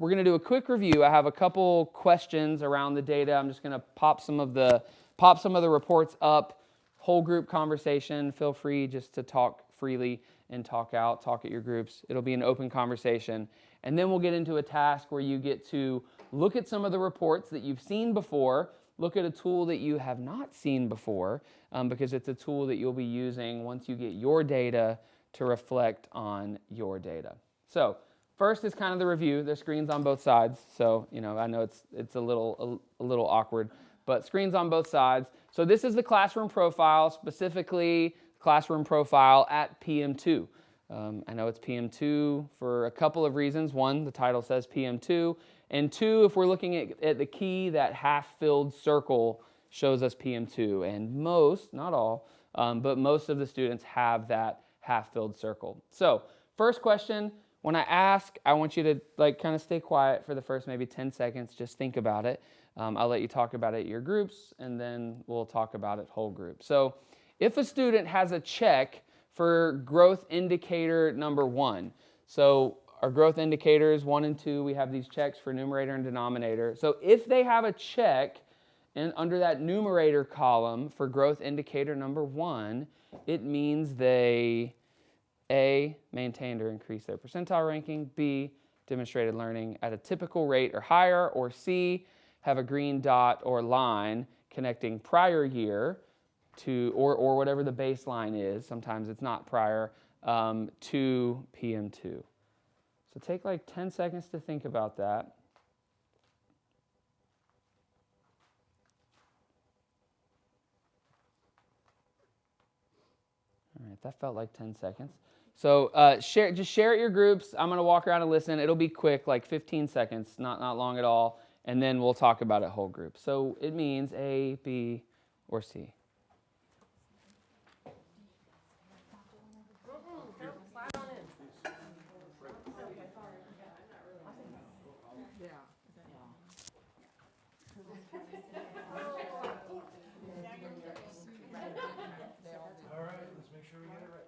we're going to do a quick review. I have a couple questions around the data. I'm just going to pop some of the reports up. Whole group conversation. Feel free just to talk freely and talk at your groups. It'll be an open conversation. And then we'll get into a task where you get to look at some of the reports that you've seen before, look at a tool that you have not seen before, because it's a tool that you'll be using once you get your data to reflect on your data. So first is kind of the review. There's screens on both sides, so I know it's a little awkward, but screens on both sides. So this is the classroom profile, specifically classroom profile at PM2. I know it's PM2 for a couple of reasons. One, the title says PM2. And two, if we're looking at the key, that half-filled circle shows us PM2. And most, not all, but most of the students have that half-filled circle. So first question, when I ask, I want you to kind of stay quiet for the first maybe 10 seconds. Just think about it. I'll let you talk about it at your groups, and then we'll talk about it whole group. So if a student has a check for growth indicator number 1, so our growth indicators 1 and 2, we have these checks for numerator and denominator. So if they have a check under that numerator column for growth indicator number 1, it means they A, maintained or increased their percentile ranking, B, demonstrated learning at a typical rate or higher, or C, have a green dot or line connecting prior year to, or whatever the baseline is, sometimes it's not prior, to PM2. So take like 10 seconds to think about that. All right, that felt like 10 seconds. So just share at your groups. I'm going to walk around and listen. It'll be quick, like 15 seconds, not long at all. And then we'll talk about it whole group. So it means A, B, or C. All right, let's make sure we get it right.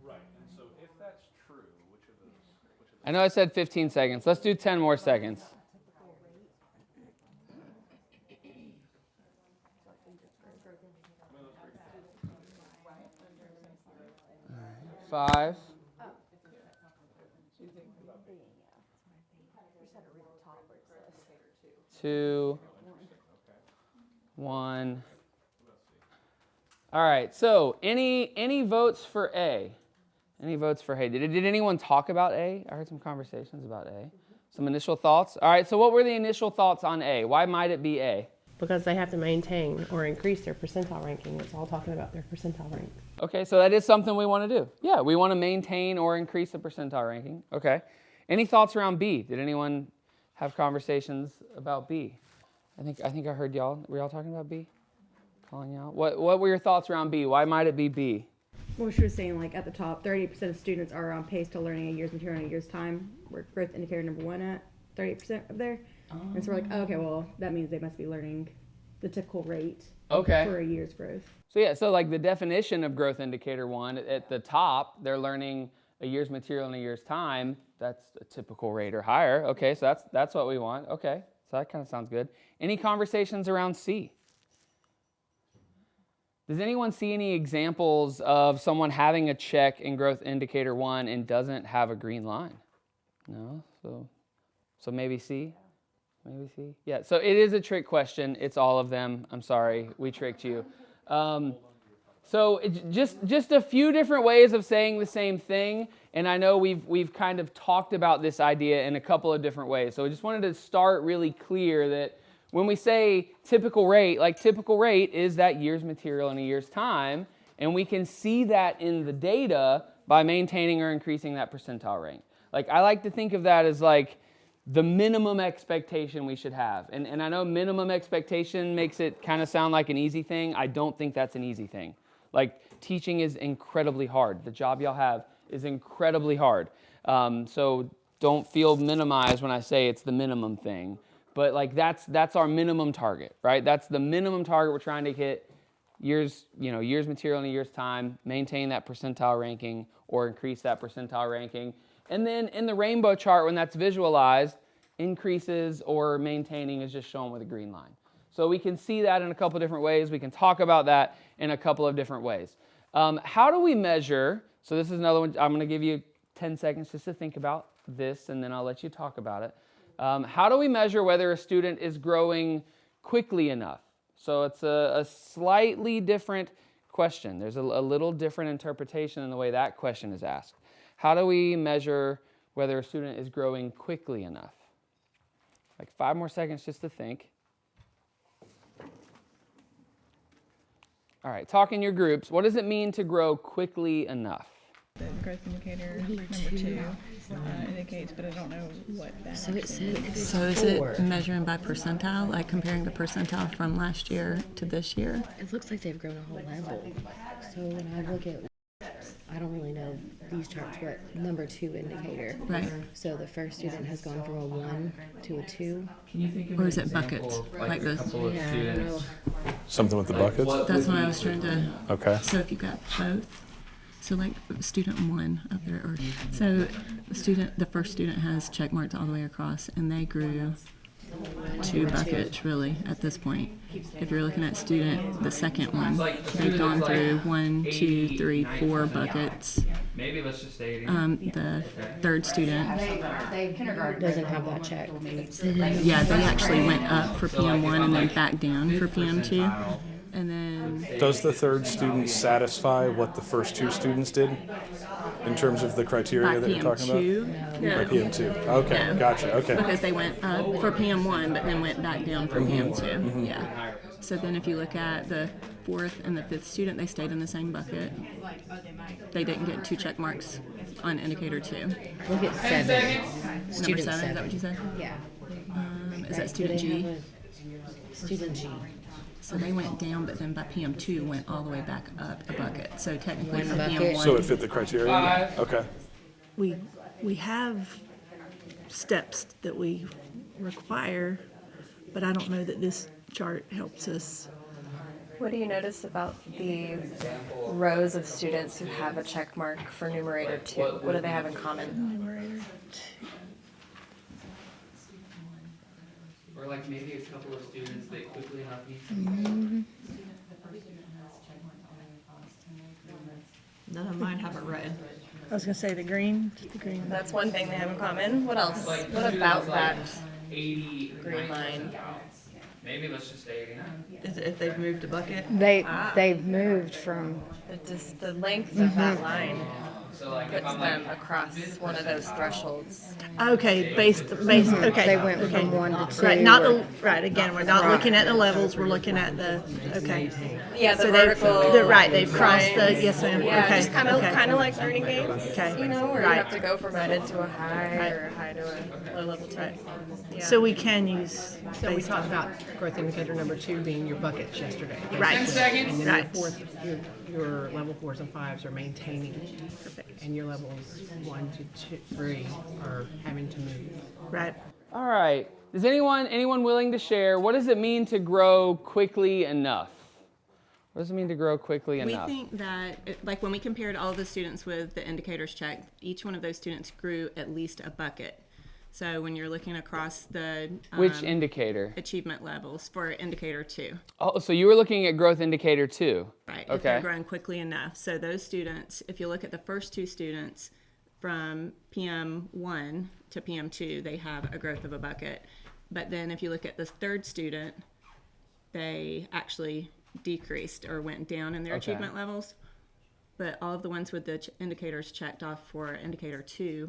Right, and so if that's true, which of those? I know I said 15 seconds. Let's do 10 more seconds. 5, 2, 1. All right, so any votes for A? Any votes for A? Did anyone talk about A? I heard some conversations about A. Some initial thoughts? All right, so what were the initial thoughts on A? Why might it be A? Because they have to maintain or increase their percentile ranking. It's all talking about their percentile rank. Okay, so that is something we want to do. Yeah, we want to maintain or increase the percentile ranking. Okay. Any thoughts around B? Did anyone have conversations about B? I think I heard y'all. Were y'all talking about B? Calling out. What were your thoughts around B? Why might it be B? Well, she was saying, like, at the top, 30% of students are on pace to learning a year's material in a year's time. We're growth indicator number 1 at 38% of there. And so we're like, oh, okay, well, that means they must be learning the typical rate for a year's growth. So yeah, so like the definition of growth indicator 1, at the top, they're learning a year's material in a year's time. That's a typical rate or higher. Okay, so that's what we want. Okay, so that kind of sounds good. Any conversations around C? Does anyone see any examples of someone having a check in growth indicator 1 and doesn't have a green line? No? So maybe C? Maybe C? Yeah, so it is a trick question. It's all of them. I'm sorry, we tricked you. So just a few different ways of saying the same thing, and I know we've kind of talked about this idea in a couple of different ways. So I just wanted to start really clear that when we say typical rate, like typical rate is that year's material in a year's time, and we can see that in the data by maintaining or increasing that percentile rank. Like I like to think of that as like the minimum expectation we should have. And I know minimum expectation makes it kind of sound like an easy thing. I don't think that's an easy thing. Like teaching is incredibly hard. The job y'all have is incredibly hard. So don't feel minimized when I say it's the minimum thing. But like that's our minimum target, right? That's the minimum target we're trying to hit years material in a year's time, maintain that percentile ranking or increase that percentile ranking. And then in the rainbow chart, when that's visualized, increases or maintaining is just shown with a green line. So we can see that in a couple different ways. We can talk about that in a couple of different ways. How do we measure? So this is another one. I'm going to give you 10 seconds just to think about this, and then I'll let you talk about it. How do we measure whether a student is growing quickly enough? So it's a slightly different question. There's a little different interpretation in the way that question is asked. How do we measure whether a student is growing quickly enough? Like 5 more seconds just to think. All right, talk in your groups. What does it mean to grow quickly enough? The growth indicator number 2 indicates, but I don't know what that So actually it says, means. so is it measuring by percentile, like comparing the percentile from last year to this year? It looks like they've grown a whole level. So when I look at, I don't really know these charts, but number 2 indicator. Right. So the first student has gone from a 1 to a 2. Or is it buckets, like this? Yeah, I don't know. Something with the buckets? That's what I was trying to, Okay. so if you got both, so like student 1 up there, or, so the first student has check marks all the way across, and they grew 2 buckets really at this point. If you're looking at the second one, they've gone through 1, 2, 3, 4 buckets. Maybe let's just say The third student, Doesn't have that check. yeah, they actually went up for PM1 and then back down for PM2. And then, Does the third student satisfy what the first 2 students did in terms of the by criteria that you're talking about? PM2, By PM2. Okay, No. gotcha. Okay. because they went up for PM1 but then went back down for PM2. Yeah. So then if you look at the 4th and the 5th student, they stayed in the same bucket. They didn't get 2 check marks on indicator 2. Look at 7. Number Student 7, is that 7. what you said? Yeah. Is that Do student they G? have a student G? So they went down, but then by PM2 went all the way back up a bucket. So technically One for bucket. PM1, So it fit the criteria? Okay. We have steps that we require, but I don't know that this chart helps us. What do you notice about the rows of students who have a check mark for numerator 2? What do they have in common? Or like maybe a couple of students that quickly enough need some. None of mine have a red. I was gonna say the green. That's one thing they have in common. What else? Like What about that 80 green line? Maybe let's just say 89. Is it if they've moved a bucket? They've moved from The length of that line So like if puts I'm them like across one of those thresholds. Okay, based, okay. they went okay. from 1 to 2. Right, not the, right, again, we're not looking at the levels, we're looking at the, okay. Yeah, the So they, vertical. right, they've crossed the, yes ma'am, Yeah, okay. just kind of okay. like learning games. Okay. You know, where you Right. have to go from a mid to a high Right. or a high to a low level 2. Yeah. So we can use. So we based talked on- about growth indicator number 2 being your buckets yesterday. Right. 10 seconds. And then Right. your level 4s and 5s are maintaining. Perfect. And your levels 1 to 3 are having to move. Right. All right. Does anyone willing to share? What does it mean to grow quickly enough? What does it mean to grow quickly we enough? think that, like when we compared all the students with the indicators checked, each one of those students grew at least a bucket. So when you're looking across the Which indicator? achievement levels for indicator 2, Oh, so you were looking at growth indicator 2. right? If Okay. they're growing quickly enough. So those students, if you look at the first 2 students from PM1 to PM2, they have a growth of a bucket. But then if you look at the third student, they actually decreased or went down in their Okay. achievement levels. But all of the ones with the indicators checked off for indicator 2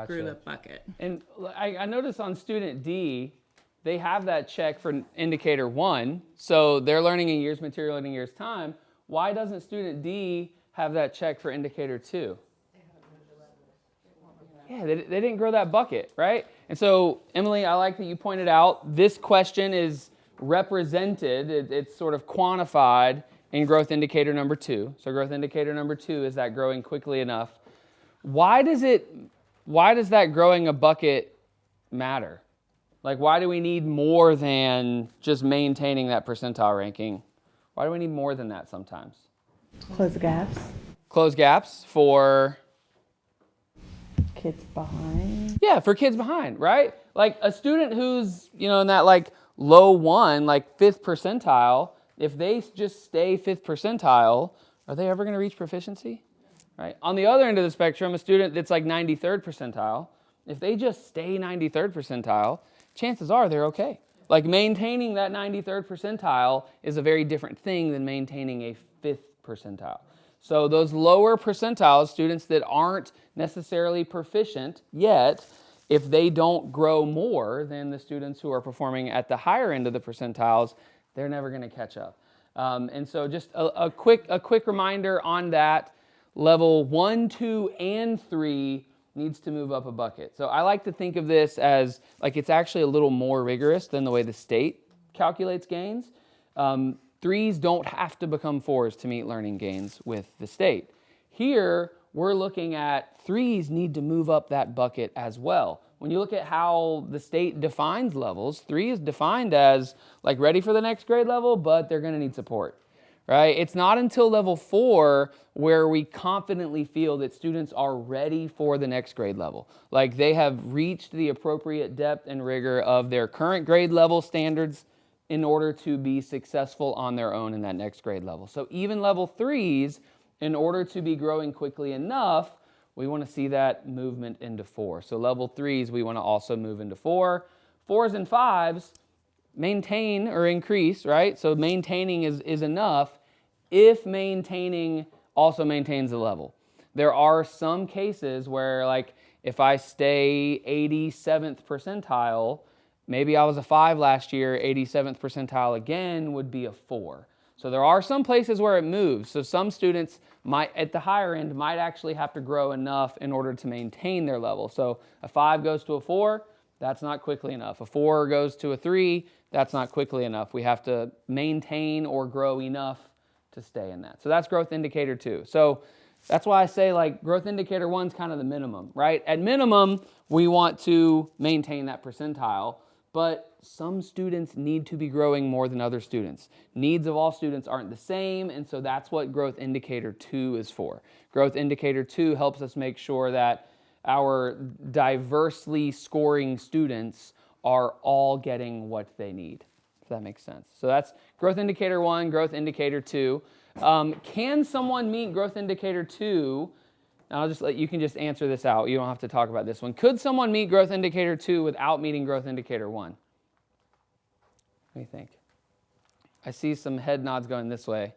grew Gotcha. a bucket. And I noticed on student D, they have that check for indicator 1. So they're learning in years material in a year's time. Why doesn't student D have that check for indicator 2? Yeah, they didn't grow that bucket, right? And so, Emily, I like that you pointed out this question is represented, it's sort of quantified in growth indicator number 2. So growth indicator number 2 is that growing quickly enough. Why does that growing a bucket matter? Like, why do we need more than just maintaining that percentile ranking? Why do we need more than that sometimes? Close the gaps. Close gaps for... Kids behind. Yeah, for kids behind, right? Like a student who's, in that like low 1, like 5th percentile, if they just stay 5th percentile, are they ever going to reach proficiency? Right? On the other end of the spectrum, a student that's like 93rd percentile, if they just stay 93rd percentile, chances are they're okay. Like maintaining that 93rd percentile is a very different thing than maintaining a 5th percentile. So those lower percentiles, students that aren't necessarily proficient yet, if they don't grow more than the students who are performing at the higher end of the percentiles, they're never going to catch up. And so just a quick reminder on that, level 1, 2, and 3 needs to move up a bucket. So I like to think of this as like it's actually a little more rigorous than the way the state calculates gains. 3s don't have to become 4s to meet learning gains with the state. Here, we're looking at 3s need to move up that bucket as well. When you look at how the state defines levels, 3 is defined as like ready for the next grade level, but they're going to need support, right? It's not until level 4 where we confidently feel that students are ready for the next grade level. Like they have reached the appropriate depth and rigor of their current grade level standards in order to be successful on their own in that next grade level. So even level 3s, in order to be growing quickly enough, we want to see that movement into 4. So level 3s, we want to also move into 4. 4s and 5s maintain or increase, right? So maintaining is enough if maintaining also maintains the level. There are some cases where like if I stay 87th percentile, maybe I was a 5 last year, 87th percentile again would be a 4. So there are some places where it moves. So some students might, at the higher end, might actually have to grow enough in order to maintain their level. So a 5 goes to a 4, that's not quickly enough. A 4 goes to a 3, that's not quickly enough. We have to maintain or grow enough to stay in that. So that's growth indicator 2. So that's why I say like growth indicator 1 is kind of the minimum, right? At minimum, we want to maintain that percentile. But some students need to be growing more than other students. Needs of all students aren't the same, and so that's what growth indicator 2 is for. Growth indicator 2 helps us make sure that our diversely scoring students are all getting what they need, if that makes sense. So that's growth indicator 1, growth indicator 2. Can someone meet growth indicator 2? I'll just you can just answer this out. You don't have to talk about this one. Could someone meet growth indicator 2 without meeting growth indicator 1? What do you think? I see some head nods going this way.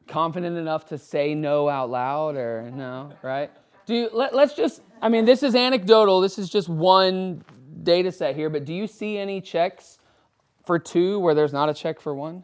Confident enough to say no out loud or no, right? Let's just, this is anecdotal. This is just one data set here, but do you see any checks for 2 where there's not a check for 1?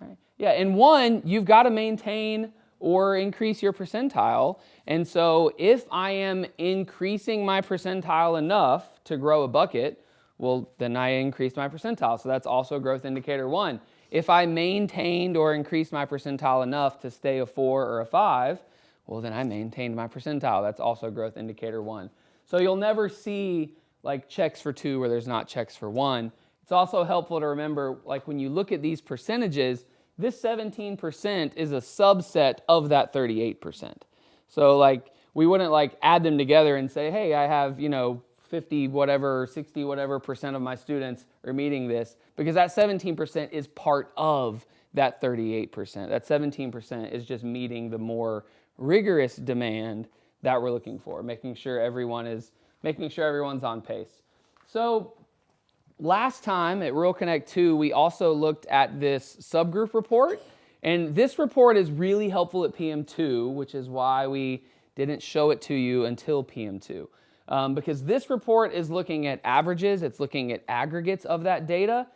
Right. Yeah, in 1, you've got to maintain or increase your percentile. And so if I am increasing my percentile enough to grow a bucket, well, then I increased my percentile. So that's also growth indicator 1. If I maintained or increased my percentile enough to stay a 4 or a 5, well, then I maintained my percentile. That's also growth indicator 1. So you'll never see like checks for 2 where there's not checks for 1. It's also helpful to remember, like when you look at these percentages, this 17% is a subset of that 38%. So like we wouldn't like add them together and say, hey, I have, 50 whatever, 60 whatever percent of my students are meeting this, because that 17% is part of that 38%. That 17% is just meeting the more rigorous demand that we're looking for, making sure everyone's on pace. So last time at Rural Connect 2, we also looked at this subgroup report, and this report is really helpful at PM2, which is why we didn't show it to you until PM2. Because this report is looking at averages, it's looking at aggregates of that data,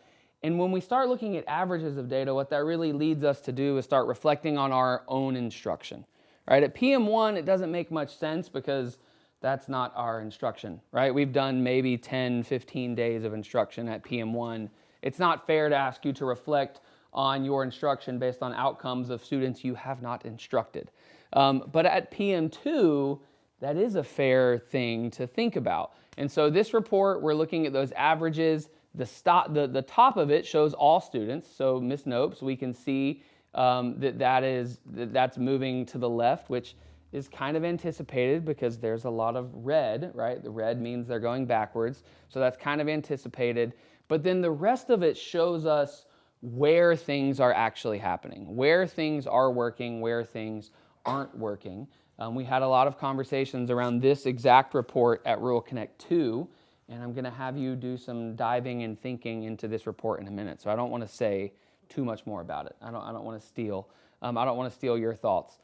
and when we start looking at averages of data, what that really leads us to do is start reflecting on our own instruction. Right? At PM1, it doesn't make much sense because that's not our instruction, right? We've done maybe 10, 15 days of instruction at PM1. It's not fair to ask you to reflect on your instruction based on outcomes of students you have not instructed. But at PM2, that is a fair thing to think about. And so this report, we're looking at those averages. The top of it shows all students, so Miss Nopes, we can see that's moving to the left, which is kind of anticipated because there's a lot of red, right? The red means they're going backwards, so that's kind of anticipated. But then the rest of it shows us where things are actually happening, where things are working, where things aren't working. We had a lot of conversations around this exact report at Rural Connect 2, and I'm going to have you do some diving and thinking into this report in a minute. So I don't want to say too much more about it. I don't want to steal. I don't want to steal your thoughts.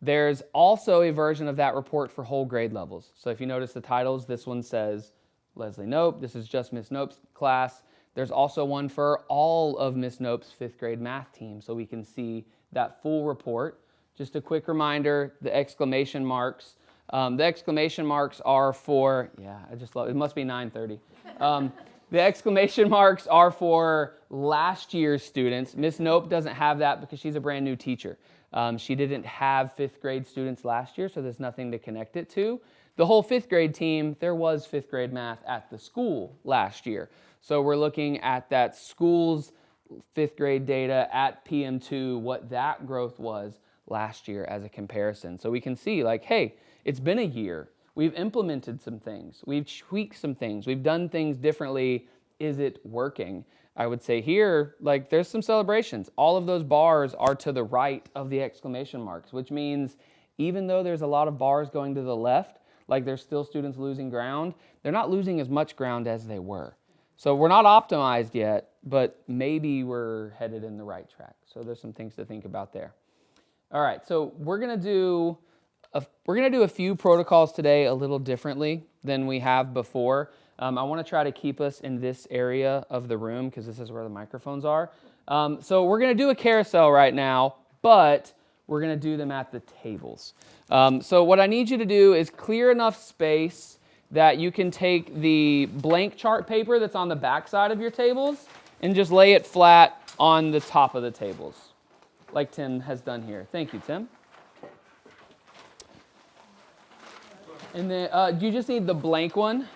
There's also a version of that report for whole grade levels. So if you notice the titles, this one says Leslie Nope. This is just Miss Nope's class. There's also one for all of Miss Nope's 5th grade math team, so we can see that full report. Just a quick reminder, the exclamation marks. The exclamation marks are for, it must be 9:30. The exclamation marks are for last year's students. Miss Nope doesn't have that because she's a brand new teacher. She didn't have 5th grade students last year, so there's nothing to connect it to. The whole 5th grade team, there was 5th grade math at the school last year. So we're looking at that school's 5th grade data at PM2, what that growth was last year as a comparison. So we can see like, hey, it's been a year. We've implemented some things. We've tweaked some things. We've done things differently. Is it working? I would say here, like there's some celebrations. All of those bars are to the right of the exclamation marks, which means even though there's a lot of bars going to the left, like there's still students losing ground, they're not losing as much ground as they were. So we're not optimized yet, but maybe we're headed in the right track. So there's some things to think about there. All right, so we're gonna do a few protocols today a little differently than we have before. I want to try to keep us in this area of the room because this is where the microphones are. So we're going to do a carousel right now, but we're going to do them at the tables. So what I need you to do is clear enough space that you can take the blank chart paper that's on the back side of your tables and just lay it flat on the top of the tables, like Tim has done here. Thank you, Tim. And then you just need the blank one.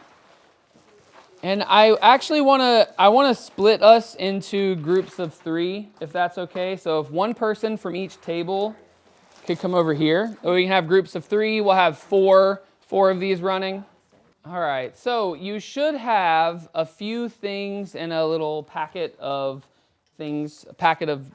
And I actually want to split us into groups of 3, if that's okay. So if one person from each table could come over here, we can have groups of 3. We'll have four of these running. All right. So you should have a few things in a little packet of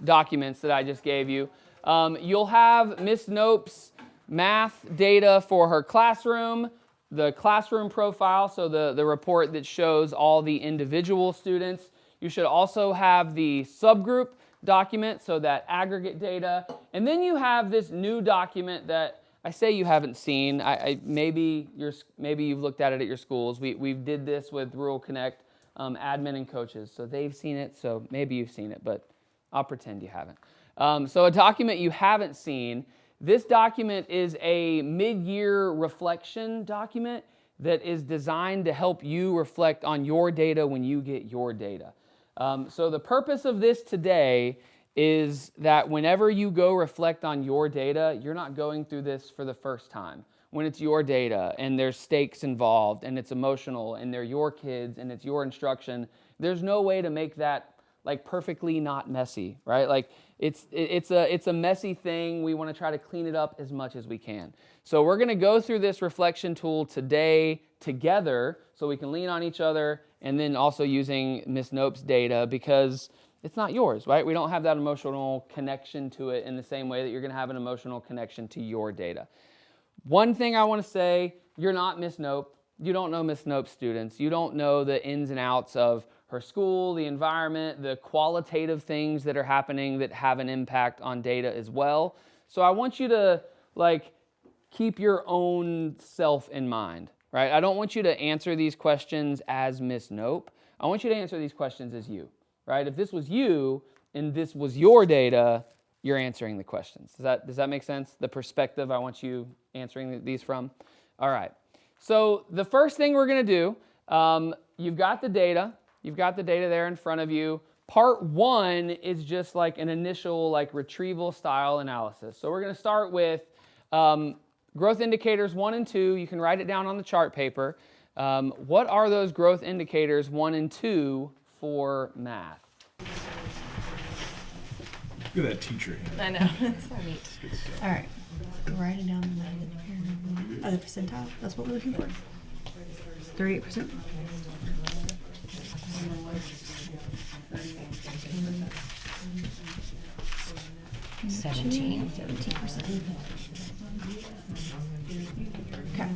documents that I just gave you. You'll have Miss Nope's math data for her classroom, the classroom profile, so the report that shows all the individual students. You should also have the subgroup document, so that aggregate data. And then you have this new document that I say you haven't seen. Maybe you've looked at it at your schools. We did this with Rural Connect admin and coaches, so they've seen it, so maybe you've seen it, but I'll pretend you haven't. So a document you haven't seen. This document is a mid-year reflection document that is designed to help you reflect on your data when you get your data. So the purpose of this today is that whenever you go reflect on your data, you're not going through this for the first time. When it's your data and there's stakes involved and it's emotional and they're your kids and it's your instruction, there's no way to make that like perfectly not messy, right? Like it's a messy thing. We want to try to clean it up as much as we can. So we're going to go through this reflection tool today together so we can lean on each other, and then also using Miss Nope's data because it's not yours, right? We don't have that emotional connection to it in the same way that you're going to have an emotional connection to your data. One thing I want to say, you're not Miss Nope. You don't know Miss Nope's students. You don't know the ins and outs of her school, the environment, the qualitative things that are happening that have an impact on data as well. So I want you to keep your own self in mind, right? I don't want you to answer these questions as Miss Nope. I want you to answer these questions as you, right? If this was you and this was your data, you're answering the questions. Does that make sense? The perspective I want you answering these from? All right. So the first thing we're going to do, you've got the data. You've got the data there in front of you. Part 1 is just like an initial retrieval style analysis. So we're going to start with growth indicators 1 and 2. You can write it down on the chart paper. What are those growth indicators 1 and 2 for math? Look at that teacher hand. I know. That's so neat. All right. Writing down the magnitude. Oh, the percentile. That's what we're looking for. 38%. Seventeen. 17%. Okay.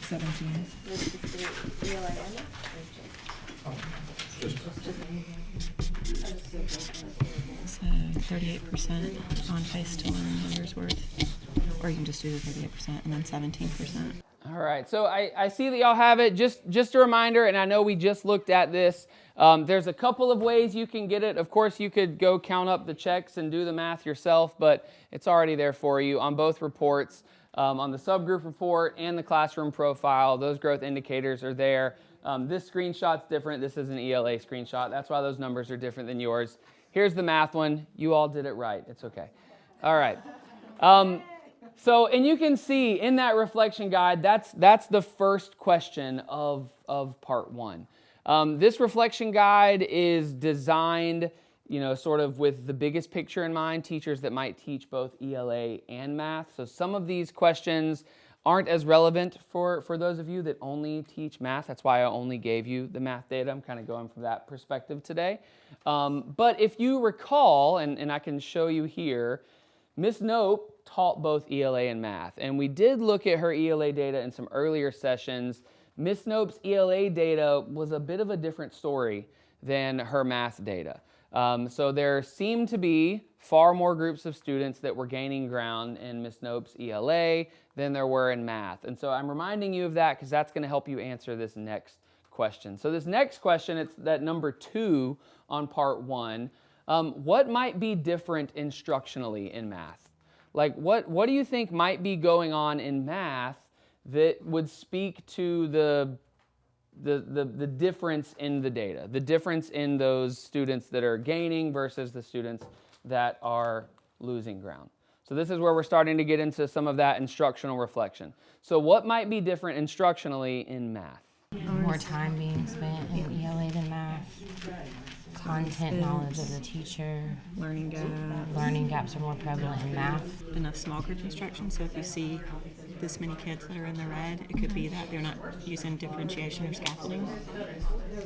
17. So 38% on pace to learn a year's worth. Or you can just do the 38% and then 17%. All right, so I see that y'all have it. Just a reminder, and I know we just looked at this. There's a couple of ways you can get it. Of course, you could go count up the checks and do the math yourself, but it's already there for you on both reports. On the subgroup report and the classroom profile, those growth indicators are there. This screenshot's different. This is an ELA screenshot. That's why those numbers are different than yours. Here's the math one. You all did it right. It's okay. All right. So, and you can see in that reflection guide, that's the first question of part one. This reflection guide is designed, sort of with the biggest picture in mind, teachers that might teach both ELA and math. So some of these questions aren't as relevant for those of you that only teach math. That's why I only gave you the math data. I'm kind of going from that perspective today. But if you recall, and I can show you here, Ms. Nope taught both ELA and math. And we did look at her ELA data in some earlier sessions. Ms. Nope's ELA data was a bit of a different story than her math data. So there seemed to be far more groups of students that were gaining ground in Ms. Nope's ELA than there were in math. And so I'm reminding you of that because that's going to help you answer this next question. So this next question, it's that number 2 on part 1. What might be different instructionally in math? Like what do you think might be going on in math that would speak to the difference in the data, the difference in those students that are gaining versus the students that are losing ground? So this is where we're starting to get into some of that instructional reflection. So what might be different instructionally in math? More time being spent in ELA than math. Content knowledge of the teacher. Learning gaps are more prevalent in math. Enough small group instruction, so if you see this many kids that are in the red, it could be that they're not using differentiation or scaffolding.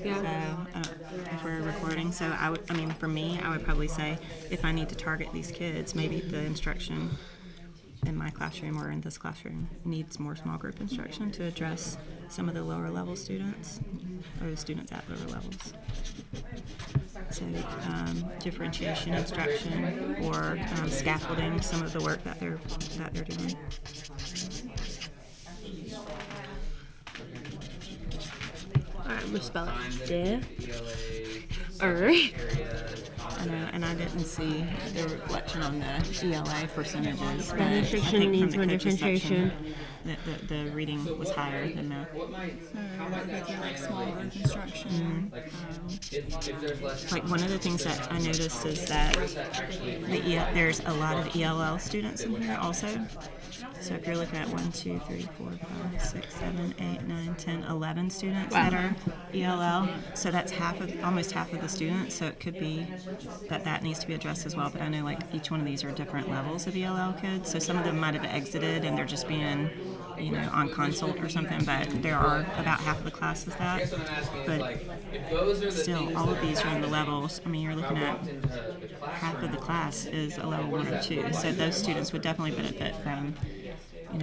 Yeah. So if we're recording, so for me, I would probably say if I need to target these kids, maybe the instruction in my classroom or in this classroom needs more small group instruction to address some of the lower level students or the students at lower levels. So differentiation instruction or scaffolding some of the work that they're doing. Alright, we'll spell it. And I didn't see the reflection on the ELA percentages. But The instruction needs more differentiation. The reading was higher than math. Small group instruction. Like one of the things that I noticed is that there's a lot of ELL students in here also. So if you're looking at 1, 2, 3, 4, 5, 6, 7, 8, 9, 10, 11 students that are ELL. So that's almost half of the students. So it could be that needs to be addressed as well. But I know like each one of these are different levels of ELL kids. So some of them might have exited and they're just being, on consult or something. But there are about half of the class is that. But still, all of these are in the levels. You're looking at half of the class is a level 1 or 2. So those students would definitely benefit from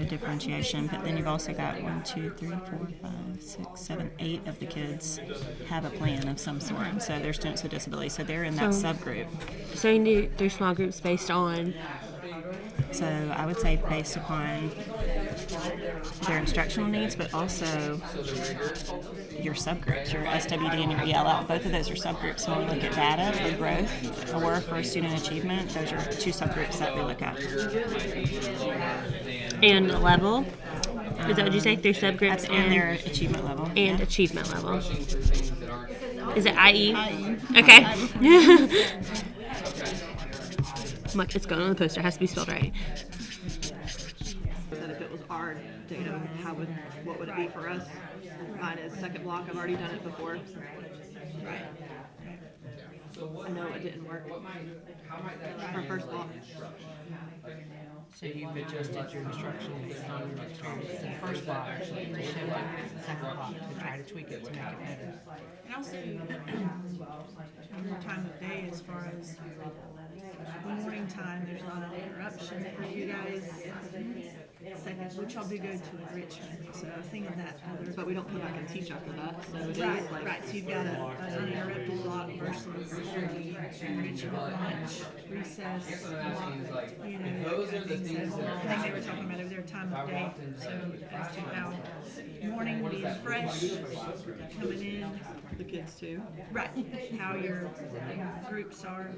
differentiation, but then you've also got 1, 2, 3, 4, 5, 6, 7, 8 of the kids have a plan of some sort. So they're students with disabilities, so they're in that subgroup. So you need their small groups based on? So I would say based upon their instructional needs, but also your subgroups, your SWD and your ELL. Both of those are subgroups. So when we look at data for growth or for student achievement, those are 2 subgroups that we look at. And the level? Is that what you say? Their subgroups and their achievement level. And achievement level. Is it IE? IE. Okay. It's going on the poster. It has to be spelled right. to him, what would it be for us? Mine is second block. I've already done it before. Right. I know it didn't work. Our first block. So you've adjusted your instruction based on your experience in the first block to shift it to the second block to try to tweak it to make it better. And also, your time of day as far as morning time, there's a lot of interruption for you guys. Second, which I'll do go to enrichment. So I was thinking that other. But we don't come back and teach after that. So it is Right, like, right. So you've got an uninterrupted block versus enrichment lunch, recess, block, you know, that kind of thing. So I think they were talking about over their time of day. So as to how morning being fresh, coming in, the kids too. right, how your groups are.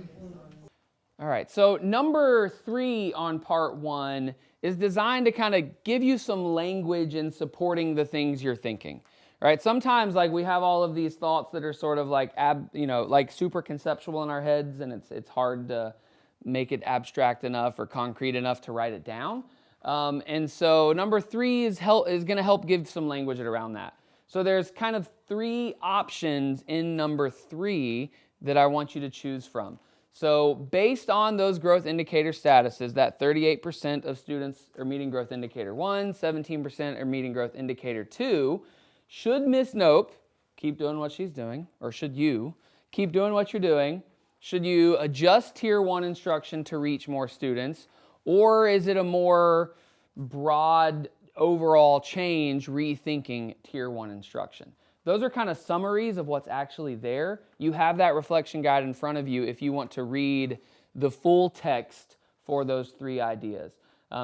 All right, so number 3 on part 1 is designed to kind of give you some language in supporting the things you're thinking. Right? Sometimes like we have all of these thoughts that are sort of like like super conceptual in our heads, and it's hard to make it abstract enough or concrete enough to write it down. And so number 3 is going to help give some language around that. So there's kind of 3 options in number 3 that I want you to choose from. So based on those growth indicator statuses, that 38% of students are meeting growth indicator 1, 17% are meeting growth indicator 2, should Miss Nope keep doing what she's doing, or should you keep doing what you're doing? Should you adjust Tier 1 instruction to reach more students, or is it a more broad overall change rethinking Tier 1 instruction? Those are kind of summaries of what's actually there. You have that reflection guide in front of you if you want to read the full text for those 3 ideas.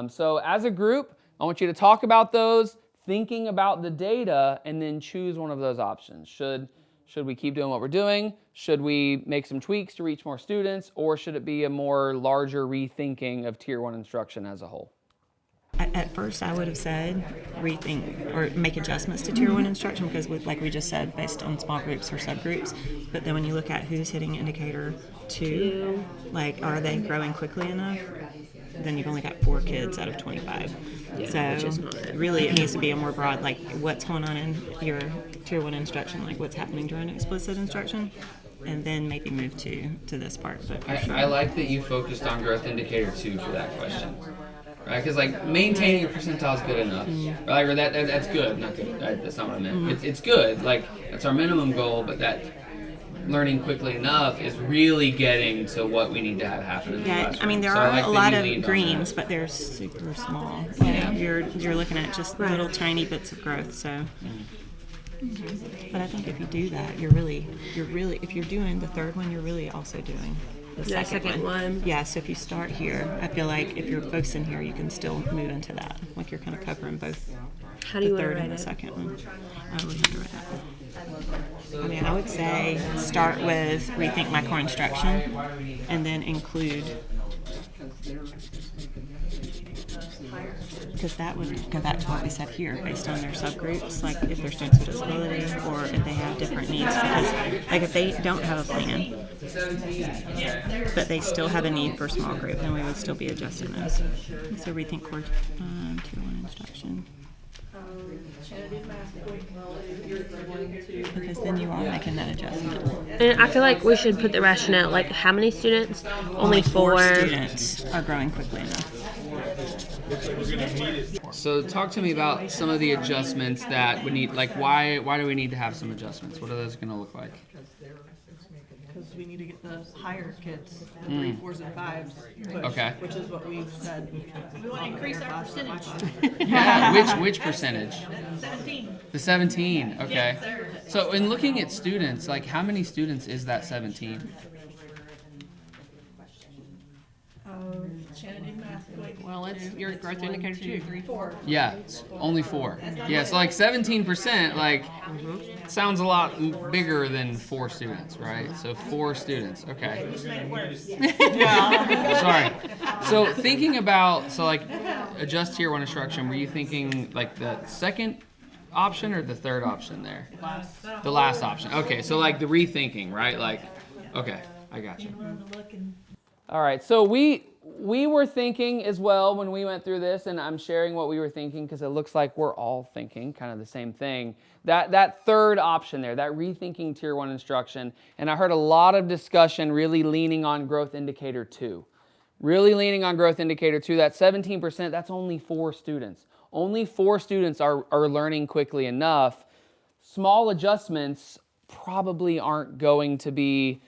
So as a group, I want you to talk about those, thinking about the data, and then choose one of those options. Should we keep doing what we're doing? Should we make some tweaks to reach more students? Or should it be a more larger rethinking of Tier 1 instruction as a whole? At first, I would have said rethink or make adjustments to Tier 1 instruction because, like we just said, based on small groups or subgroups. But then when you look at who's hitting indicator 2, like are they growing quickly enough? Then you've only got 4 kids out of 25. So really it needs to be a more broad, like what's going on in your Tier 1 instruction, like what's happening during explicit instruction, and then maybe move to this part. But I like that you focused on growth indicator 2 for that question. Right, because like maintaining a percentile is good enough. Right? Or that's good, not good. That's not what I meant. It's good. Like that's our minimum goal, but that learning quickly enough is really getting to what we need to have happen in the classroom. I mean there are a lot of greens, but they're super small. Yeah, you're looking at just little tiny bits of growth. So. But I think if you do that, you're really if you're doing the third one, you're really also doing the second one. Yeah, so if you start here, I feel like if you're focusing here, you can still move into that. Like you're kind of covering both the third and the second one. I would have to write that. I mean, I would say start with rethink my core instruction and then include, because that would go back to what we said here based on their subgroups, like if they're students with disability or if they have different needs, because like if they don't have a plan but they still have a need for a small group, then we would still be adjusting those. So rethink core Tier 1 instruction. Because then you are making that adjustment. And I feel like we should put the rationale, like how many students? Only 4 students are growing quickly enough. So talk to me about some of the adjustments that we need, like why do we need to have some adjustments? What are those going to look like? Because we need to get the higher kids, the 3, 4s, and 5s pushed, which is what we've said. We want to increase our percentage. Yeah, which percentage? 17. The 17, okay. Yes, sir. So in looking at students, like how many students is that 17? Shannon did math quick. Well, it's your growth indicator 2. 3, 4. Yeah, only 4. Yeah, so like 17%, like sounds a lot bigger than 4 students, right? So 4 students, okay. Just made it worse. Sorry. So thinking about, like adjust Tier 1 instruction, were you thinking like the second option or the third option there? The last option. Okay, so like the rethinking, right? Like, okay, I got you. All right, so we were thinking as well when we went through this, and I'm sharing what we were thinking because it looks like we're all thinking kind of the same thing. That third option there, that rethinking Tier 1 instruction, and I heard a lot of discussion really leaning on growth indicator 2. Really leaning on growth indicator 2, that 17%, that's only 4 students. Only 4 students are learning quickly enough. Small adjustments probably aren't going to be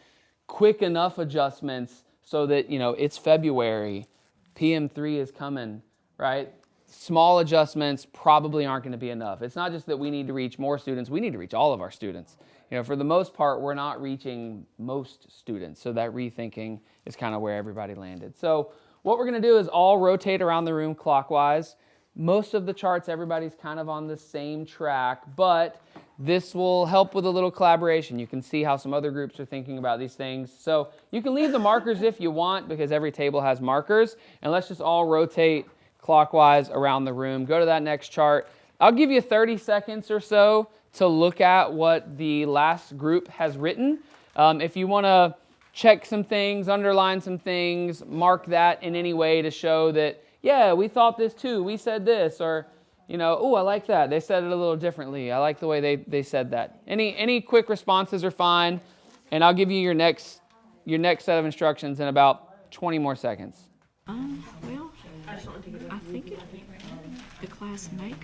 quick enough adjustments so that, it's February, PM3 is coming, right? Small adjustments probably aren't going to be enough. It's not just that we need to reach more students, we need to reach all of our students. For the most part, we're not reaching most students, so that rethinking is kind of where everybody landed. So what we're going to do is all rotate around the room clockwise. Most of the charts, everybody's kind of on the same track, but this will help with a little collaboration. You can see how some other groups are thinking about these things. So you can leave the markers if you want, because every table has markers, and let's just all rotate clockwise around the room. Go to that next chart. I'll give you 30 seconds or so to look at what the last group has written. If you want to check some things, underline some things, mark that in any way to show that, yeah, we thought this too, we said this, or, oh, I like that. They said it a little differently. I like the way they said that. Any quick responses are fine, and I'll give you your next set of instructions in about 20 more seconds. Well, I think the class makeup,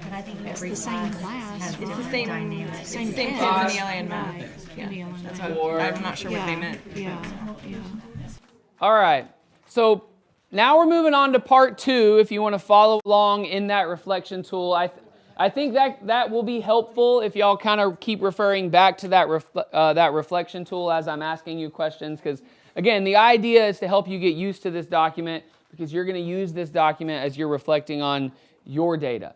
But I think it's the same class. It's the same Same kids in kids. ELA and math. Right. Yeah, In ELA. that's what I'm not sure what they meant. Yeah. All right, so now we're moving on to part 2. If you want to follow along in that reflection tool, I think that will be helpful if y'all kind of keep referring back to that reflection tool as I'm asking you questions, because again, the idea is to help you get used to this document, because you're going to use this document as you're reflecting on your data.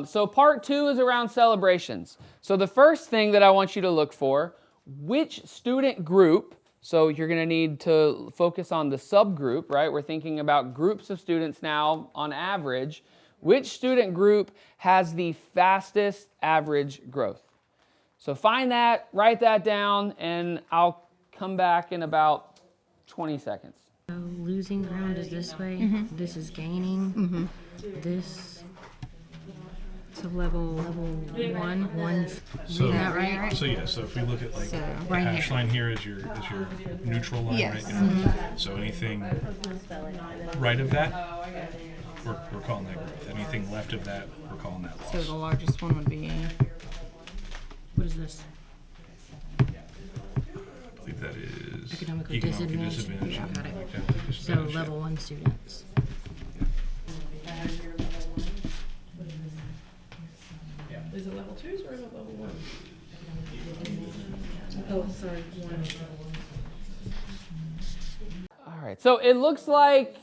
So part 2 is around celebrations. So the first thing that I want you to look for, which student group, so you're going to need to focus on the subgroup, right? We're thinking about groups of students now on average. Which student group has the fastest average growth? So find that, write that down, and I'll come back in about 20 seconds. So losing ground is this way. This is gaining. This. So level 1. So, that right? so if we look at like So, the right hash here. line here is your neutral line, Yes. right? So anything right of that, we're calling that growth. Anything left of that, we're calling that loss. So the largest one would be, what is this? I believe that is Economically disadvantaged. disadvantaged. Yeah, got it. Economically So disadvantaged, level 1 students. Is it level 2s or is it level 1? Oh, sorry. 1. All right, so it looks like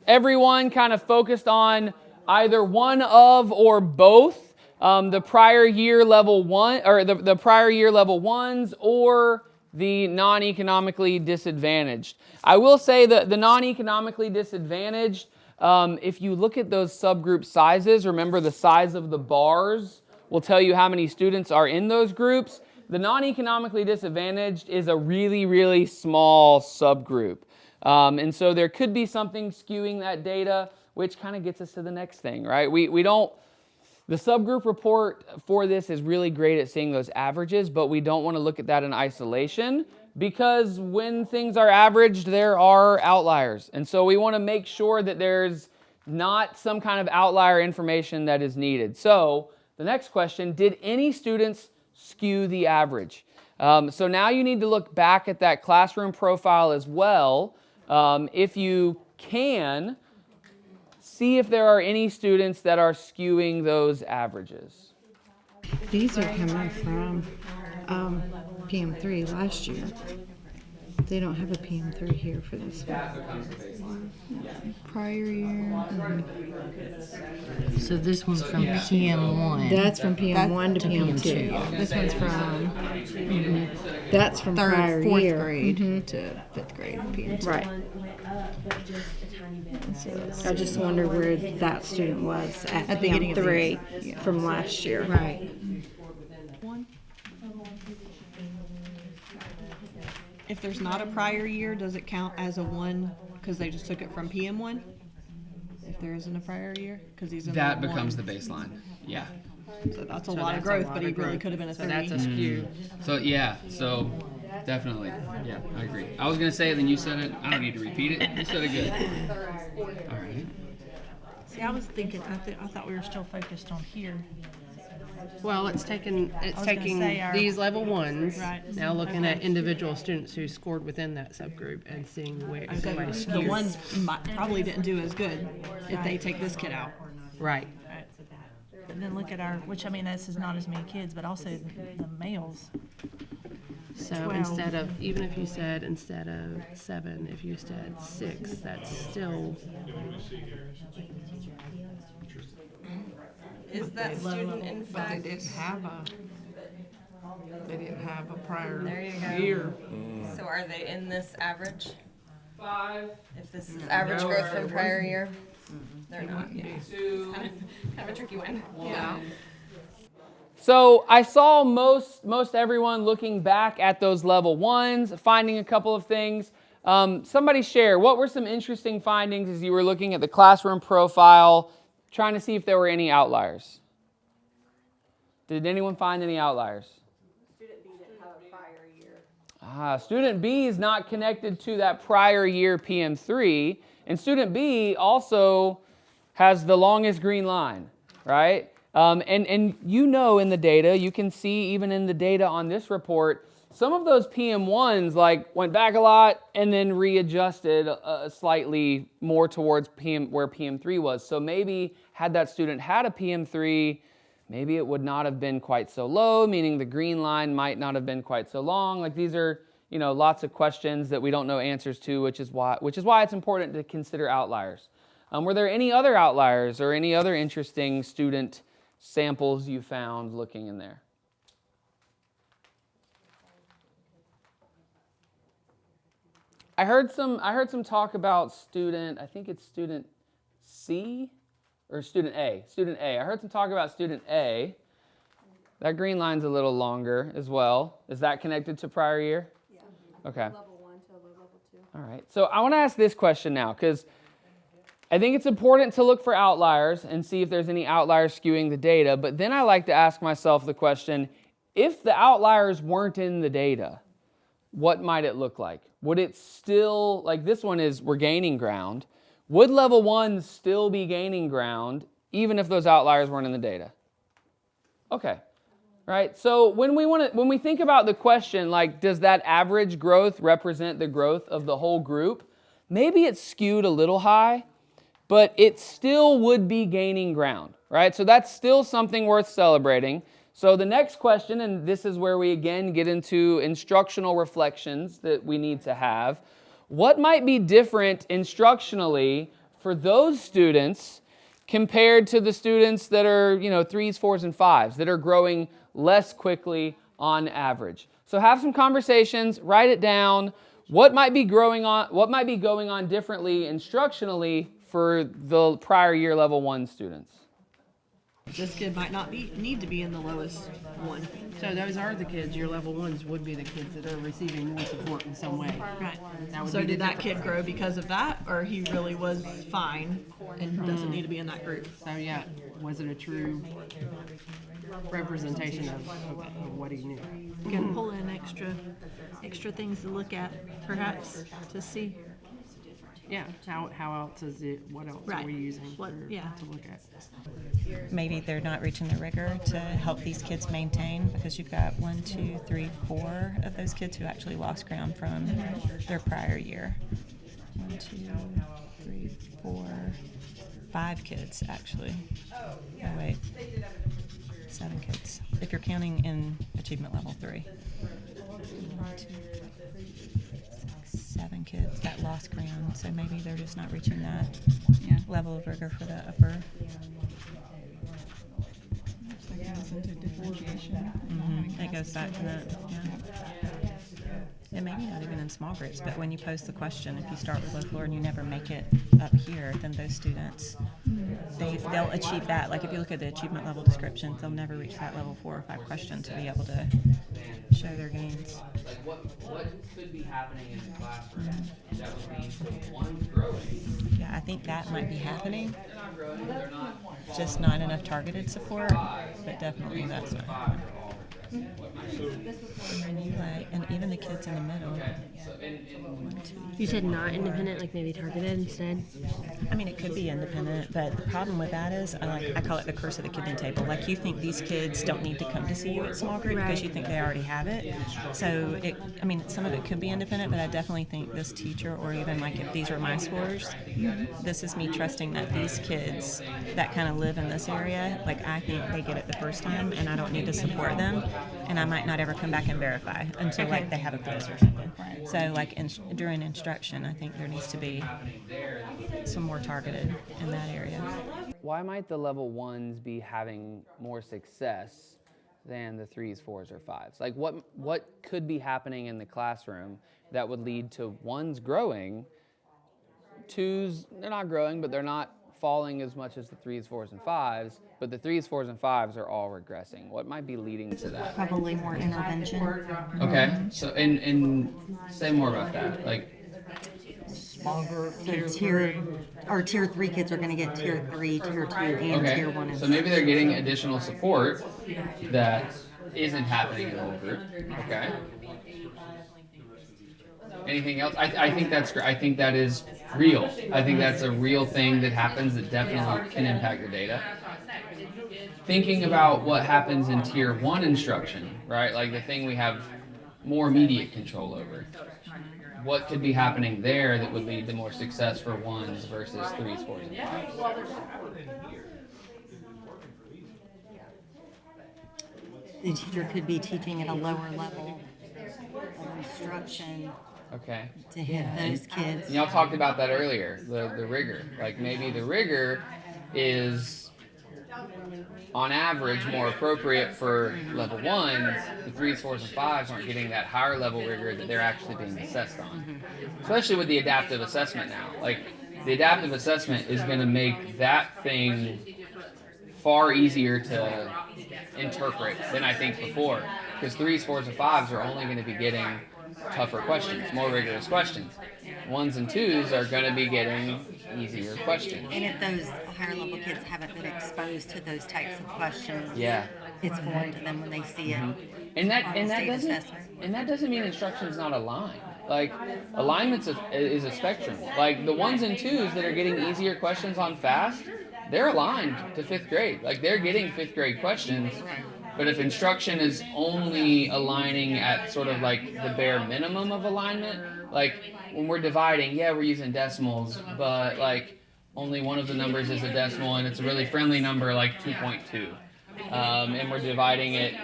everyone kind of focused on either one of or both the prior year level 1, or the prior year level 1s, or the non-economically disadvantaged. I will say that the non-economically disadvantaged, if you look at those subgroup sizes, remember the size of the bars will tell you how many students are in those groups. The non-economically disadvantaged is a really, really small subgroup. And so there could be something skewing that data, which kind of gets us to the next thing, right? The subgroup report for this is really great at seeing those averages, but we don't want to look at that in isolation, because when things are averaged, there are outliers. And so we want to make sure that there's not some kind of outlier information that is needed. So the next question, did any students skew the average? So now you need to look back at that classroom profile as well. If you can, see if there are any students that are skewing those averages. These are coming from PM3 last year. They don't have a PM3 here for this one. Prior year. So this one's from PM1. That's from PM1 to PM2. This one's from. That's from prior fourth year. grade to 5th grade. PM2. Right. I just wonder where that student was at the beginning of the PM3 year. from last year. Right. If there's not a prior year, does it count as a 1 because they just took it from PM1? If there isn't a prior year? Because he's in That level becomes one. the baseline. Yeah. So that's a So lot of that's a growth, lot but of he really growth. could have been a So 30. that's a skew. So yeah, so definitely. Yeah, I agree. I was gonna say it, then you said it. I don't need to repeat it. You said it good. All right. See, I was thinking, I thought we were still focused on here. Well, it's was gonna taking say our- these level ones, Right. now looking at individual students who scored within that subgroup and seeing where So somebody the skewed. ones probably didn't do as good if they take this kid out. Right. And then look at our, which I mean, this is not as many kids, but also the males. So 12. instead of, even if you said instead of 7, if you said 6, that's still. Is that student in But fact? they didn't have a prior There you go. year. So are they in this average? 5, If this is average growth from prior year? They're not. Yeah. 2, Kind of a tricky one. 1. So I saw most everyone looking back at those level ones, finding a couple of things. Somebody share, what were some interesting findings as you were looking at the classroom profile, trying to see if there were any outliers? Did anyone find any outliers? Student B didn't have a prior year. Student B is not connected to that prior year PM3, and student B also has the longest green line, right? And you know in the data, you can see even in the data on this report, some of those PM1s like went back a lot and then readjusted slightly more towards where PM3 was. So maybe had that student had a PM3, maybe it would not have been quite so low, meaning the green line might not have been quite so long. Like these are, lots of questions that we don't know answers to, which is why it's important to consider outliers. Were there any other outliers or any other interesting student samples you found looking in there? I heard some talk about student, I think it's student C or student A. Student A. I heard some talk about student A. That green line's a little longer as well. Is that connected to prior year? Yeah. Okay. Level 1 to level 2. All right. So I want to ask this question now because I think it's important to look for outliers and see if there's any outliers skewing the data. But then I like to ask myself the question, if the outliers weren't in the data, what might it look like? Would it still, like this one is, we're gaining ground. Would level 1 still be gaining ground even if those outliers weren't in the data? Okay. Right? So when we think about the question, like, does that average growth represent the growth of the whole group? Maybe it's skewed a little high, but it still would be gaining ground, right? So that's still something worth celebrating. So the next question, and this is where we again get into instructional reflections that we need to have. What might be different instructionally for those students compared to the students that are, 3s, 4s, and 5s, that are growing less quickly on average? So have some conversations, write it down. What might be going on differently instructionally for the prior year level 1 students? This kid might not need to be in the lowest one. So those are the kids, your level 1s would be the kids that are receiving more support in some way. Right. That would So be the did that difference. kid grow because of that, or he really was fine and doesn't need to be in that group? So yeah, was it a true representation of what he knew? You can pull in extra things to look at, perhaps, to see. Yeah, how else is it, what else are we using to look at? Maybe they're not reaching the rigor to help these kids maintain, because you've got 1, 2, 3, 4 of those kids who actually lost ground from their prior year. 1, 2, 3, 4, 5 kids actually. Oh wait, 7 kids if you're counting in achievement level 3. 1, 2, 3, 6, 7 kids that lost ground, so maybe they're just not reaching that level of rigor for the upper. That goes into differentiation. It goes back to that, and maybe not even in small groups, but when you pose the question, if you start with low floor and you never make it up here, then those students they'll achieve that. Like if you look at the achievement level descriptions, they'll never reach that level 4 or 5 question to be able to show their gains. Like what could be happening in the classroom that would lead to one growing? Yeah, I think that might be happening. They're not growing, they're not Just not enough targeted support, but definitely that's what happened. And even the kids in the middle. You said not independent, like maybe targeted instead? I mean, it could be independent, but the problem with that is, I call it the curse of the kidney table. Like, you think these kids don't need to come to see you at small group because you think they already have it. So, some of it could be independent, but I definitely think this teacher, or even like if these were my scores, this is me trusting that these kids that kind of live in this area, like I think they get it the first time, and I don't need to support them, and I might not ever come back and verify until like they have a quiz or something. So like during instruction, I think there needs to be some more targeted in that area. Why might the level 1s be having more success than the 3s, 4s, or 5s? Like what could be happening in the classroom that would lead to 1s growing, 2s, they're not growing, but they're not falling as much as the 3s, 4s, and 5s, but the 3s, 4s, and 5s are all regressing. What might be leading to that? Probably more intervention. Okay, so and say more about that. Like Small group, tier 3 kids are going to get tier 3, tier 2, and tier 1. So maybe they're getting additional support that isn't happening in the whole group. Okay. Anything else? I think that's great. I think that is real. I think that's a real thing that happens that definitely can impact the data. Thinking about what happens in tier 1 instruction, right? Like the thing we have more immediate control over. What could be happening there that would lead to more success for 1s versus 3s, 4s, and 5s? The teacher could be teaching at a lower level of instruction. Okay. To hit those kids. And y'all talked about that earlier, the rigor. Like maybe the rigor is on average more appropriate for level 1s. The 3s, 4s, and 5s aren't getting that higher level rigor that they're actually being assessed on. Especially with the adaptive assessment now. Like the adaptive assessment is going to make that thing far easier to interpret than I think before. Because 3s, 4s, and 5s are only going to be getting tougher questions, more rigorous questions. 1s and 2s are going to be getting easier questions. And if those higher level kids haven't been exposed to those types of questions, it's foreign to them when they see it. And that doesn't mean instruction is not aligned. Like alignment is a spectrum. Like the 1s and 2s that are getting easier questions on FAST, they're aligned to 5th grade. Like they're getting 5th grade questions. But if instruction is only aligning at sort of like the bare minimum of alignment, like when we're dividing, we're using decimals, but like only one of the numbers is a decimal and it's a really friendly number like 2.2. And we're dividing it,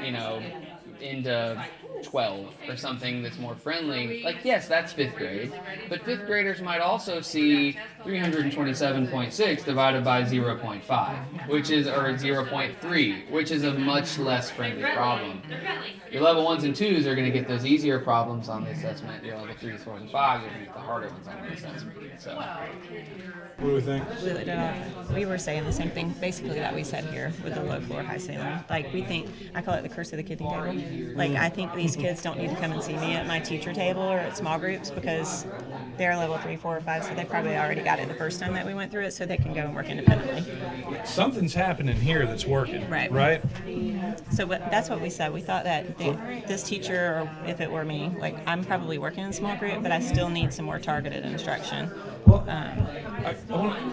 into 12 or something that's more friendly. Like, yes, that's 5th grade, but 5th graders might also see 327.6 divided by 0.5, which is, or 0.3, which is a much less friendly problem. Your level 1s and 2s are going to get those easier problems on the assessment. Your level 3s, 4s, and 5s are going to get the harder ones on the assessment. So, what do we think? We were saying the same thing basically that we said here with the low floor, high ceiling. Like we think, I call it the curse of the kidney table. Like I think these kids don't need to come and see me at my teacher table or at small groups because they're level 3, 4, or 5, so they probably already got it the first time that we went through it, so they can go and work independently. Something's happening here that's working, right? So that's what we said. We thought that this teacher, or if it were me, like I'm probably working in a small group, but I still need some more targeted instruction. Well,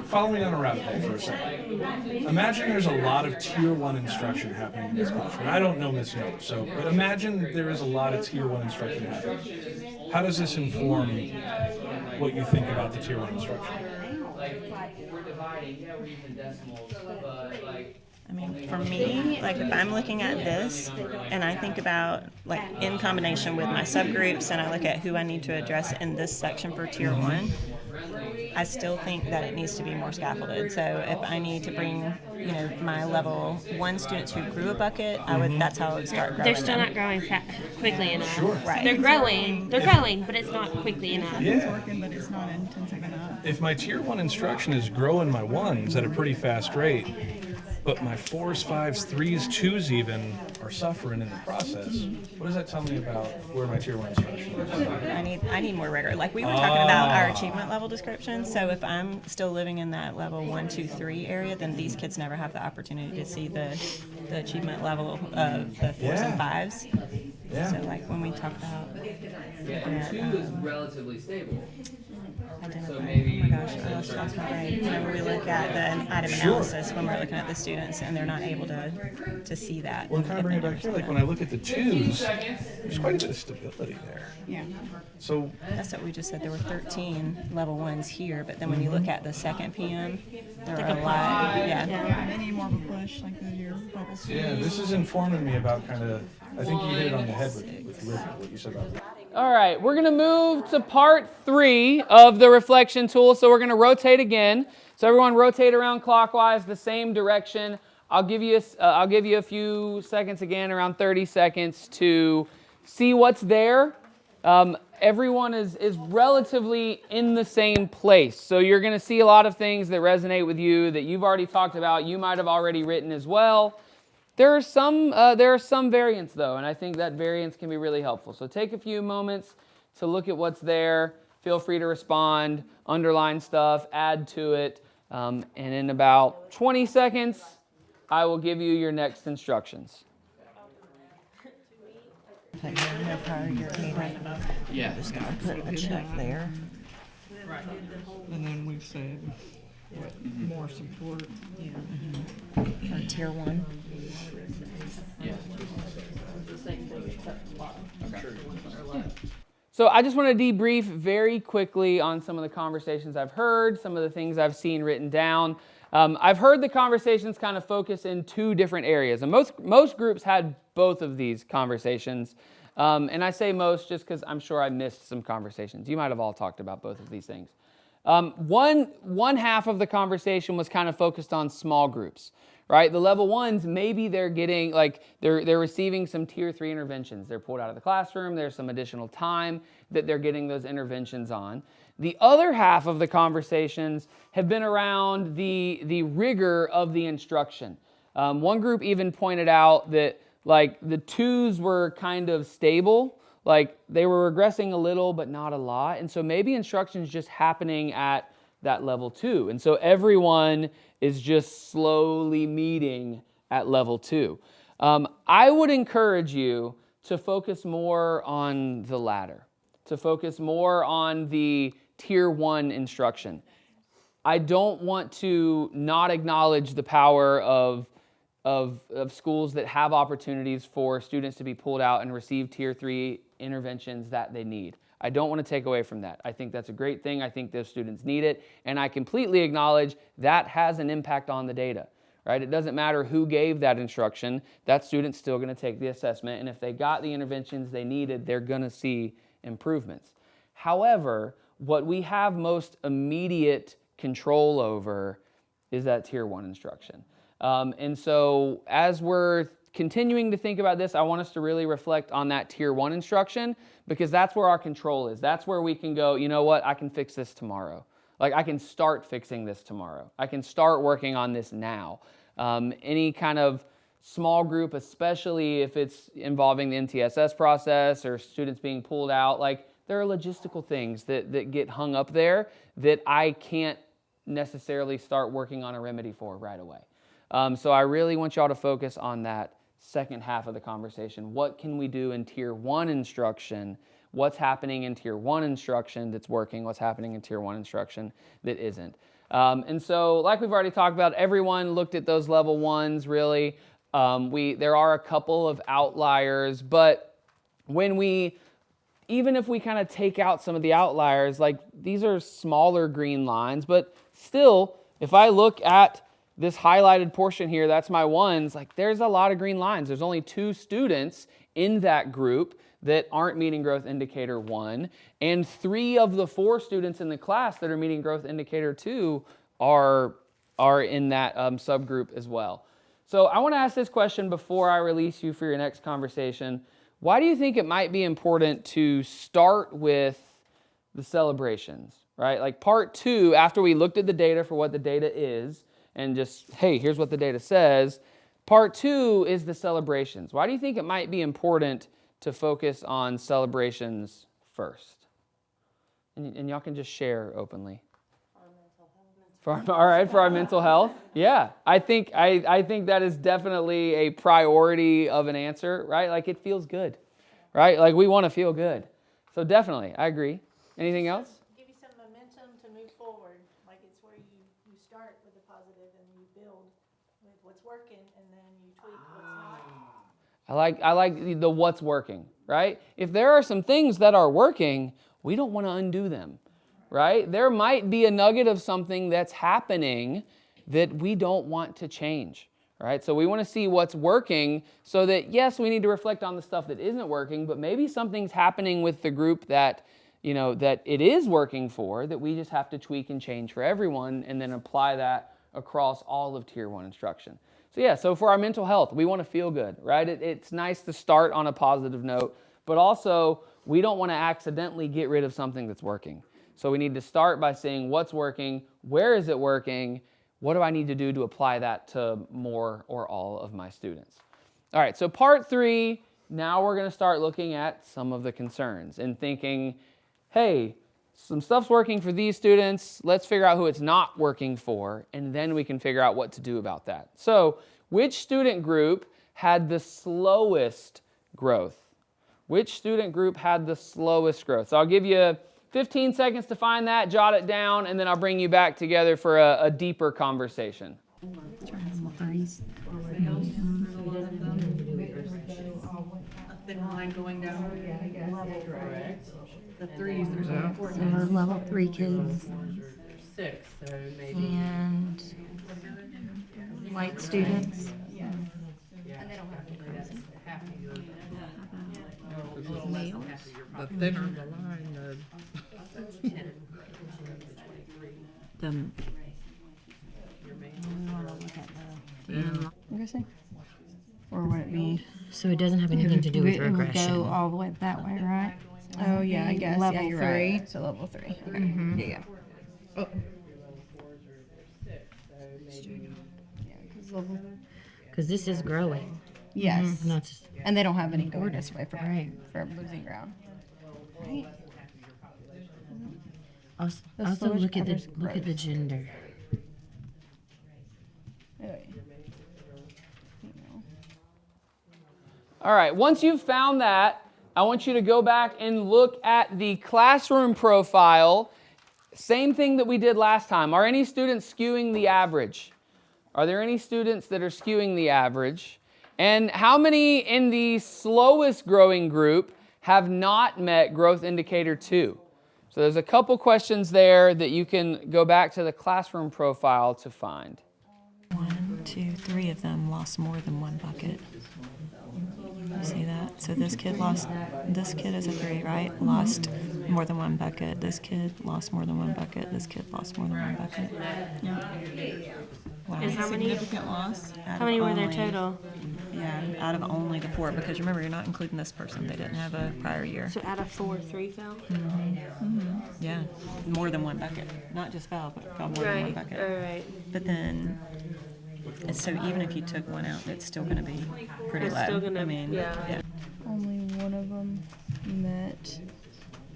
follow me on a rabbit hole for a second. Imagine there's a lot of tier 1 instruction happening in this classroom. I don't know Miss Young, but imagine there is a lot of tier 1 instruction happening. How does this inform what you think about the tier 1 instruction? like we're dividing, we're using decimals, but like I mean, for me, like if I'm looking at this and I think about like in combination with my subgroups and I look at who I need to address in this section for tier 1, I still think that it needs to be more scaffolded. So if I need to bring, my level 1 students who grew a bucket, that's how I would start growing They're still them. not growing quickly enough. Sure. Right. They're growing, but it's not quickly enough. It's working, but it's not intensive enough. If my tier 1 instruction is growing my 1s at a pretty fast rate, but my 4s, 5s, 3s, 2s even are suffering in the process, what does that tell me about where my tier 1 instruction is? I need more rigor. Like we were talking about our achievement level description. So if I'm still living in that level 1, 2, 3 area, then these kids never have the opportunity to see the achievement level of the 4s and 5s. Yeah. So like when we talk about Two is relatively stable. identify, So maybe- oh my gosh, I lost my brain. When we look at the item analysis, when we're looking at the students and they're not able to see that. Well, kind of bring it back here, like when I look at the 2s, there's quite a bit of stability there. Yeah. So That's what we just said. There were 13 level 1s here, but then when you look at the second PM, there are a lot. Yeah. They need more of a push, like your bubbles. yeah, this is informing me about kind of, I think you hit it on the head with Rick, what you said about that. All right, we're going to move to part 3 of the reflection tool. So we're going to rotate again. So everyone rotate around clockwise, the same direction. I'll give you a few seconds again, around 30 seconds, to see what's there. Everyone is relatively in the same place. So you're going to see a lot of things that resonate with you that you've already talked about, you might have already written as well. There are some variance though, and I think that variance can be really helpful. So take a few moments to look at what's there. Feel free to respond, underline stuff, add to it, and in about 20 seconds, I will give you your next instructions. Put no prior year data. Yeah. Just gotta put a check there. Right. And then we've said, more support. Yeah. For tier 1. Yeah. The same thing except a lot. Okay. So I just want to debrief very quickly on some of the conversations I've heard, some of the things I've seen written down. I've heard the conversations kind of focus in 2 different areas, and most groups had both of these conversations. And I say most just because I'm sure I missed some conversations. You might have all talked about both of these things. One half of the conversation was kind of focused on small groups, right? The level 1s, maybe they're getting, they're receiving some tier 3 interventions. They're pulled out of the classroom. There's some additional time that they're getting those interventions on. The other half of the conversations have been around the rigor of the instruction. One group even pointed out that the 2s were kind of stable. They were regressing a little, but not a lot. And so maybe instruction's just happening at that level 2. And so everyone is just slowly meeting at level 2. I would encourage you to focus more on the latter, to focus more on the tier 1 instruction. I don't want to not acknowledge the power of schools that have opportunities for students to be pulled out and receive tier 3 interventions that they need. I don't want to take away from that. I think that's a great thing. I think those students need it. And I completely acknowledge that has an impact on the data, right? It doesn't matter who gave that instruction. That student's still going to take the assessment. And if they got the interventions they needed, they're going to see improvements. However, what we have most immediate control over is that tier 1 instruction. And so as we're continuing to think about this, I want us to really reflect on that tier 1 instruction, because that's where our control is. That's where we can go, you know what, I can fix this tomorrow. I can start fixing this tomorrow. I can start working on this now. Any kind of small group, especially if it's involving the MTSS process or students being pulled out, there are logistical things that get hung up there that I can't necessarily start working on a remedy for right away. So I really want y'all to focus on that second half of the conversation. What can we do in tier 1 instruction? What's happening in tier 1 instruction that's working? What's happening in tier 1 instruction that isn't? And so like we've already talked about, everyone looked at those level 1s really. There are a couple of outliers, but even if we kind of take out some of the outliers, these are smaller green lines, but still, if I look at this highlighted portion here, that's my ones, like there's a lot of green lines. There's only 2 students in that group that aren't meeting growth indicator 1, and 3 of the 4 students in the class that are meeting growth indicator 2 are in that subgroup as well. So I want to ask this question before I release you for your next conversation. Why do you think it might be important to start with the celebrations, right? Like part 2, after we looked at the data for what the data is, and just, hey, here's what the data says, part 2 is the celebrations. Why do you think it might be important to focus on celebrations first? And y'all can just share openly. For our mental health? Yeah, I think that is definitely a priority of an answer, right? Like it feels good, right? Like we want to feel good. So definitely, I agree. Anything else? Give you some momentum to move forward. Like it's where you start with the positive and you build with what's working and then you tweak what's not. I like the what's working, right? If there are some things that are working, we don't want to undo them. Right? There might be a nugget of something that's happening that we don't want to change, right? So we want to see what's working so that, yes, we need to reflect on the stuff that isn't working, but maybe something's happening with the group that, that it is working for, that we just have to tweak and change for everyone and then apply that across all of Tier 1 instruction. So yeah, so for our mental health, we want to feel good, right? It's nice to start on a positive note, but also we don't want to accidentally get rid of something that's working. So we need to start by saying what's working, where is it working, what do I need to do to apply that to more or all of my students. All right, so part 3, now we're going to start looking at some of the concerns and thinking, hey, some stuff's working for these students, let's figure out who it's not working for, and then we can figure out what to do about that. So which student group had the slowest growth? Which student group had the slowest growth? So I'll give you 15 seconds to find that, jot it down, and then I'll bring you back together for a deeper conversation. A thin line going down. Yeah, I guess. Correct. The 3s, there's only 4 So we're level 3 kids. 6, so maybe. And white students. And they don't have to half of your Males. the thinner the line, I'm guessing. Or would it be? So it doesn't have anything to do with It would regression. go all the way that way, right? Oh yeah, I guess. Level Yeah, you're 3. right. So level 3. Okay. Mhm. Yeah. Oh. Because this is growing. Yes. Mhm. Not just, And they don't have any going this way Right. for losing ground. Right. also The also slowest look at the growth. gender. Oh, yeah. All right, once you've found that, I want you to go back and look at the classroom profile. Same thing that we did last time. Are any students skewing the average? Are there any students that are skewing the average? And how many in the slowest growing group have not met growth indicator 2? So there's a couple questions there that you can go back to the classroom profile to find. 1, 2, 3 of them lost more than one bucket. You see that? So this kid is a 3, right? Lost more than one bucket. This kid lost more than one bucket. This kid lost more than one bucket. Wow. And how many? Significant loss. How many were there total? Yeah, out of only the 4, because remember, you're not including this person. They didn't have a prior year. So out of 4, 3 fell? Yeah, more than one bucket. Not just fell, but fell more than one bucket. All right. But then, and so even if you took one out, it's still going to be pretty It's low. still gonna- I mean, yeah. Only one of them met.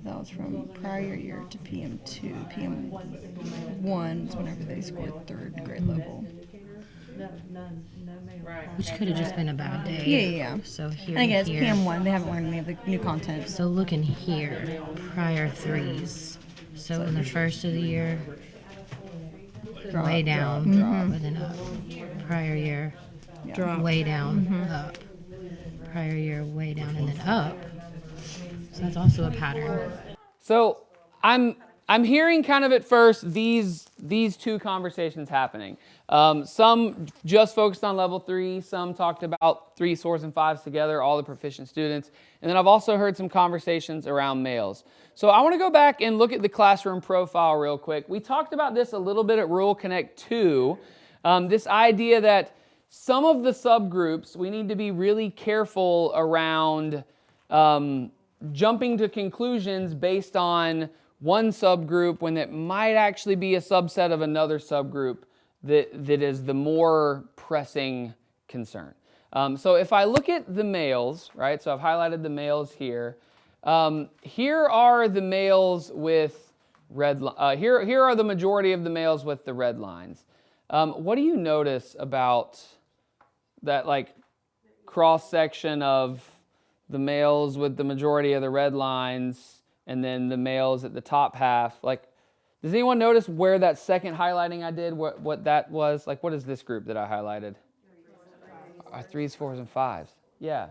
That was from prior year to PM2. PM1 is whenever they scored 3rd grade level. Which could have just been a bad day. Yeah. So here And again, it's here. PM1. They haven't learned any of the new content. So look in here, prior 3s. So in the first of the year, way down, but then up. Prior year, Drop. way down, up. Prior year, way down, and then up. So that's also a pattern. So I'm I'm hearing kind of at first these two conversations happening. Some just focused on level 3, some talked about 3s, 4s, and 5s together, all the proficient students. And then I've also heard some conversations around males. So I want to go back and look at the classroom profile real quick. We talked about this a little bit at Rural Connect 2, this idea that some of the subgroups, we need to be really careful around jumping to conclusions based on one subgroup when it might actually be a subset of another subgroup that is the more pressing concern. So if I look at the males, right, so I've highlighted the males here. Here are the males with red, here are the majority of the males with the red lines. What do you notice about that like cross section of the males with the majority of the red lines and then the males at the top half? Like, does anyone notice where that second highlighting I did, what that was? Like, what is this group that I highlighted? 3s, 4s, and 5s. Yeah.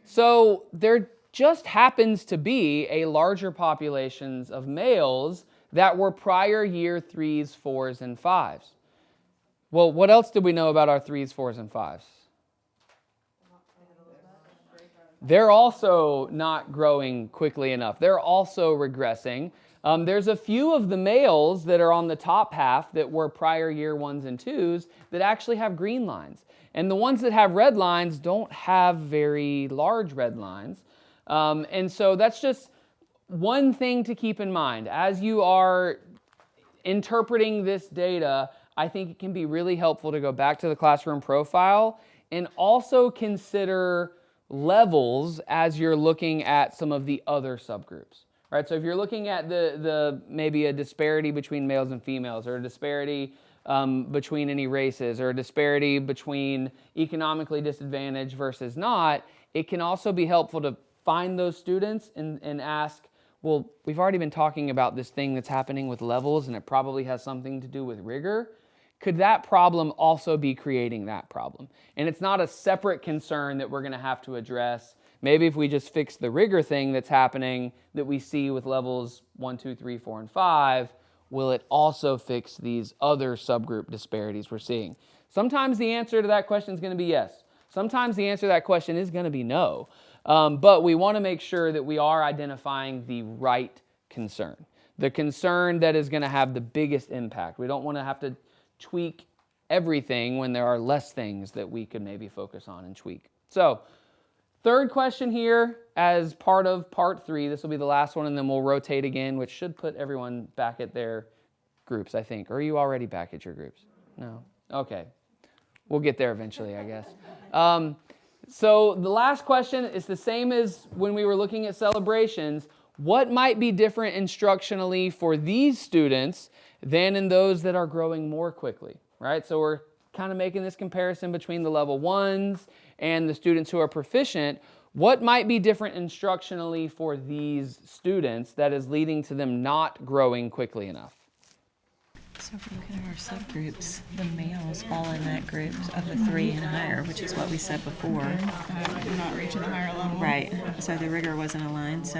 So there just happens to be a larger populations of males that were prior year 3s, 4s, and 5s. Well, what else did we know about our 3s, 4s, and 5s? They're also not growing quickly enough. They're also regressing. There's a few of the males that are on the top half that were prior year 1s and 2s that actually have green lines. And the ones that have red lines don't have very large red lines. And so that's just one thing to keep in mind. As you are interpreting this data, I think it can be really helpful to go back to the classroom profile and also consider levels as you're looking at some of the other subgroups. Right? So if you're looking at the maybe a disparity between males and females, or a disparity between any races, or a disparity between economically disadvantaged versus not, it can also be helpful to find those students and ask, well, we've already been talking about this thing that's happening with levels, and it probably has something to do with rigor. Could that problem also be creating that problem? And it's not a separate concern that we're going to have to address. Maybe if we just fix the rigor thing that's happening that we see with levels 1, 2, 3, 4, and 5, will it also fix these other subgroup disparities we're seeing? Sometimes the answer to that question is going to be yes. Sometimes the answer to that question is going to be no. But we want to make sure that we are identifying the right concern, the concern that is going to have the biggest impact. We don't want to have to tweak everything when there are less things that we could maybe focus on and tweak. So, third question here as part of part 3. This will be the last one, and then we'll rotate again, which should put everyone back at their groups, I think. Or are you already back at your groups? No? Okay. We'll get there eventually, I guess. So the last question is the same as when we were looking at celebrations. What might be different instructionally for these students than in those that are growing more quickly, right? So we're kind of making this comparison between the level 1s and the students who are proficient. What might be different instructionally for these students that is leading to them not growing quickly enough? So if we look at our subgroups, the males fall in that group of the 3 and higher, which is what we said before. Not reaching a higher level. Right. So the rigor wasn't aligned, so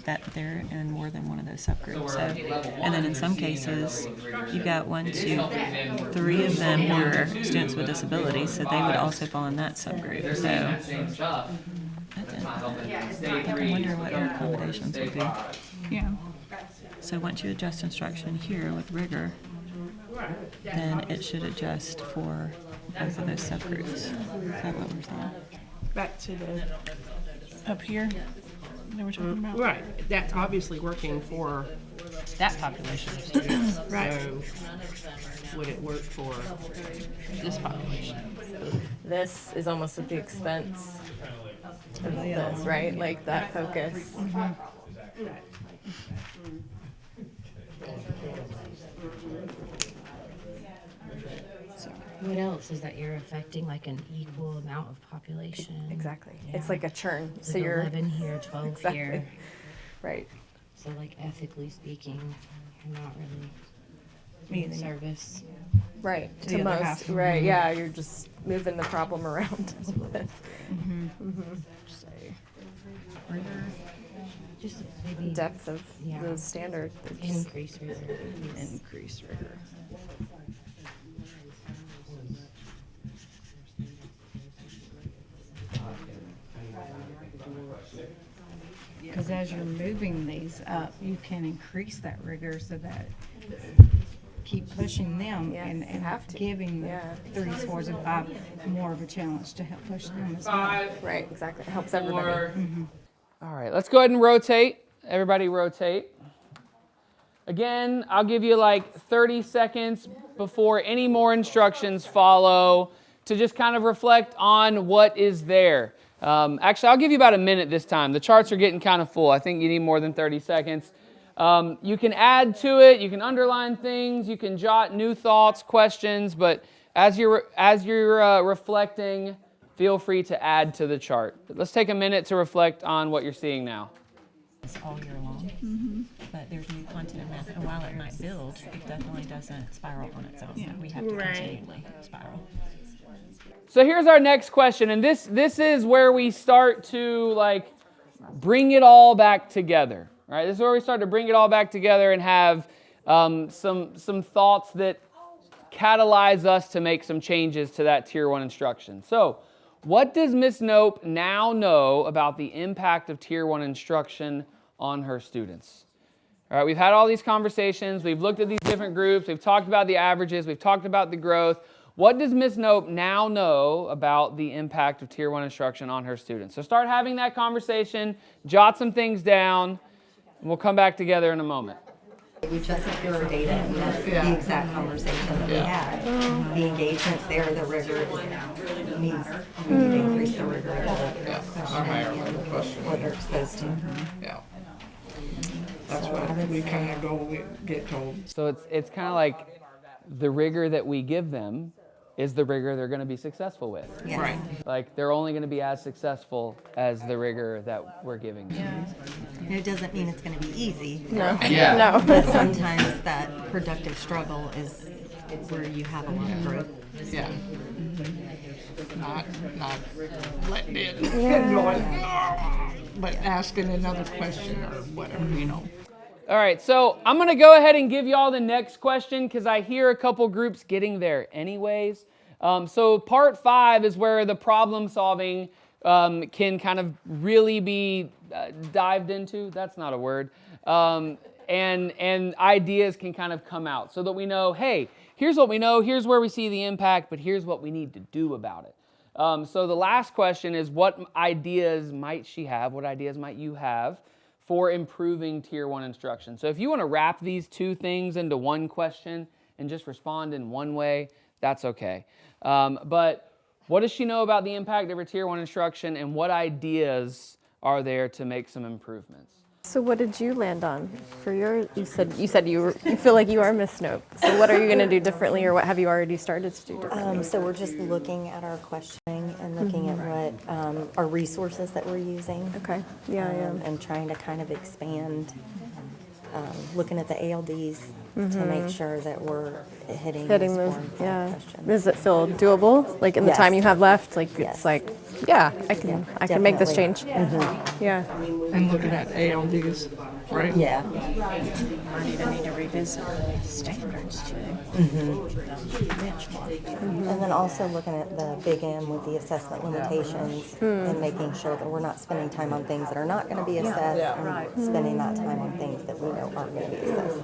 that they're in more than one of those subgroups. So, and then in some cases, you've got 1, 2, 3 of them who are students with disabilities, so they would also fall in that subgroup. So I can wonder what their accommodations would be. Yeah. So once you adjust instruction here with rigor, then it should adjust for both of those subgroups. Is that what we're saying? Back to the Up here, that we're talking about. right. That's obviously working for that population of students. Right. So would it work for this population? This is almost at the expense of this, right? Like that focus. What else is that you're affecting like an equal amount of population? Exactly. Yeah. It's like a churn. Like So you're 11 here, 12 exactly. here. Right. So like ethically speaking, you're not really Meaning. in service. Right. To To the other most. half. Right. Yeah. You're just moving the problem around a little bit. Rigor Just maybe depth of the standard. increase rigor. Increase rigor. Because as you're moving these up, you can increase that rigor so that keep pushing them and giving the 3s, 4s, and 5 more of a challenge to help push them as well. Right, exactly. It helps everybody. All right, let's go ahead and rotate. Everybody rotate. Again, I'll give you like 30 seconds before any more instructions follow to just kind of reflect on what is there. Actually, I'll give you about a minute this time. The charts are getting kind of full. I think you need more than 30 seconds. You can add to it. You can underline things. You can jot new thoughts, questions. But as you're reflecting, feel free to add to the chart. But let's take a minute to reflect on what you're seeing now. It's all year long, but there's new content in math, and while it might build, it definitely doesn't spiral on its own. Yeah. We have to continually spiral. So here's our next question, and this is where we start to like bring it all back together. Right? This is where we start to bring it all back together and have some thoughts that catalyze us to make some changes to that Tier 1 instruction. So what does Ms. Nope now know about the impact of Tier 1 instruction on her students? All right, we've had all these conversations. We've looked at these different groups. We've talked about the averages. We've talked about the growth. What does Ms. Nope now know about the impact of Tier 1 instruction on her students? So start having that conversation. Jot some things down. And we'll come back together in a moment. We just went through our data, and that's the exact conversation that we had. The engagement's there, the rigor needs, we need to increase the rigor of what they're exposed to. Yeah. That's what we kind of get told. So it's kind of like the rigor that we give them is the rigor they're going to be successful with. Yes. Right. Like they're only going to be as successful as the rigor that we're giving them. And it doesn't mean it's going to be easy. No. Yeah. No. But sometimes that productive struggle is where you have a lot of growth. Yeah. Not letting it going, but asking another question or whatever, you know. All right, so I'm going to go ahead and give you all the next question because I hear a couple groups getting there anyways. So part 5 is where the problem solving can kind of really be dived into. That's not a word. And ideas can kind of come out so that we know, hey, here's what we know, here's where we see the impact, but here's what we need to do about it. So the last question is, what ideas might she have? What ideas might you have for improving Tier 1 instruction? So if you want to wrap these two things into one question and just respond in one way, that's okay. But what does she know about the impact of her Tier 1 instruction, and what ideas are there to make some improvements? So what did you land on for your? You said you feel like you are Miss Nope. So what are you going to do differently, or what have you already started to do differently? So we're just looking at our questioning and looking at what our resources that we're using. Okay. Yeah, and trying to kind of expand, looking at the ALDs to make sure that we're hitting those those. form Yeah. questions. Does it feel doable? Like in the time you have left, like it's like, yeah, I can make this change. Yeah. And looking at ALDs, right? Yeah. Might even need to revisit standards too. And then also looking at the big M with the assessment limitations and making sure that we're not spending time on things that are not going to be assessed and spending that time on things that we know aren't going to be assessed.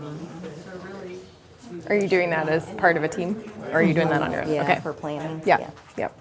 Are you doing that as part of a team, or are you doing that on your own? Yeah, Okay. for planning. Yeah. Yep.